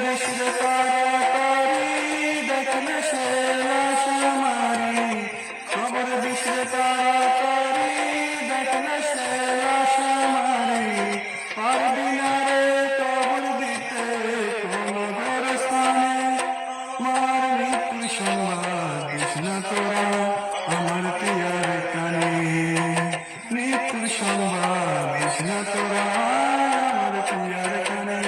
দিশরে তাড়াতাড়ি দেখলে সে লাশ আমারি, খবর দিশরে তাড়াতাড়ি দেখলে সে লাশ আমারি, পারবি না রে কবর দিতে কোন গোরস্থানে, মার মৃত্যুর সংবাদ দিস না তোরা আমার পিয়ার কানে, মৃত্যুর সংবাদ দিস না তোরা আমার পিয়ার কানে।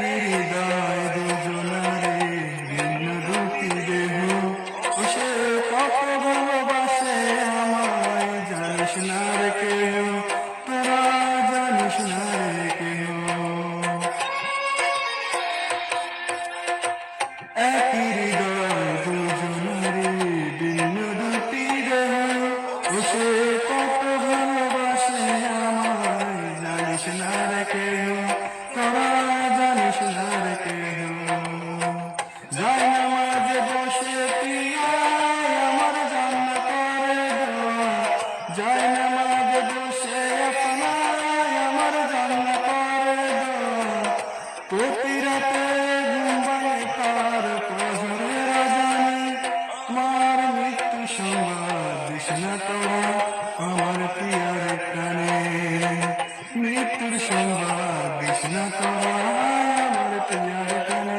হৃদয় দুজনারে ভিন্ন দুটি দেহ, সে কত ভালোবাসে আমায় জানিস না রে কেউ, তোরা জানিস না রে কেউ। একই হৃদয় দুজনারে ভিন্ন দুটি দেহ, সে কত ভালোবাসে আমায় জানিস না রে কেউ, তোরা জানিস না রে কেউ। যাই নামাজে বসে পিয়ায় আমার জান্নাত করে দোয়া, যাই নামাজে বসে আপনায় আমার জান্নাত করে দোয়া, প্রতি রাতে ঘুম ভাঙে তার ফজরের আজানে, মার মৃত্যু সংবাদ দিস না তোরা আমার পিয়ার কানে, মৃত্যুর সংবাদ দিস না তোরা আমার পিয়ার কানে।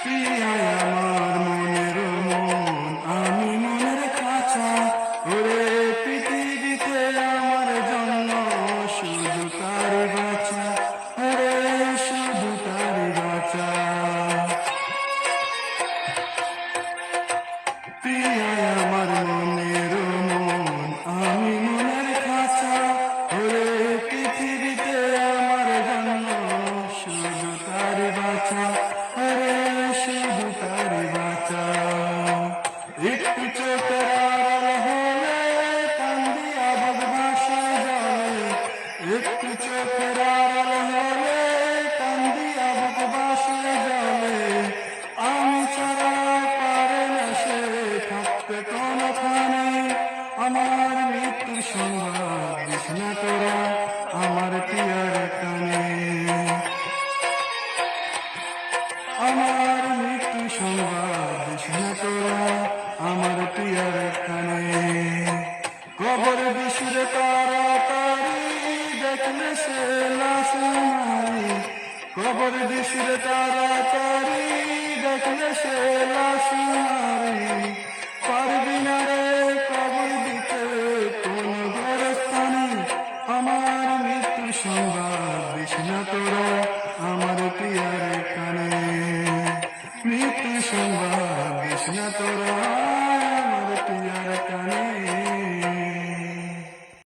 পিয়ায় আমার মনের মন, আমি মনের খাঁচা, ওরে পৃথিবীতে আমার জন্য শুধু তার বাঁচা, ওরে শুধু তার বাঁচা। পিয়ায় আমার মনের মন, আমি মনের খাঁচা, ওরে পৃথিবীতে আমার জন্য শুধু তার বাঁচা, ওরে শুধু তার বাঁচা। একটু চোখের আড়াল হলে কান্দি আবাদ ভাষা জলে, একটু চোখের আড়াল হলে কান্দি আবাদ ভাষা জলে, আমি ছাড়া পারে না সে থাকতে কোনখানে, আমার মৃত্যুর সংবাদ দিস না তোরা আমার পিয়ার কানে, আমার মৃত্যু সংবাদ দিস না তোরা আমার পিয়ার কানে। কবর দিশরে তাড়াতাড়ি দেখলে সে লাশ আমারি, কবর দিশরে তাড়াতাড়ি দেখলে সে লাশ আমারি, পারবি না রে কবর দিতে কোন গোরস্থানে, আমার মৃত্যু সংবাদ দিস না তোরা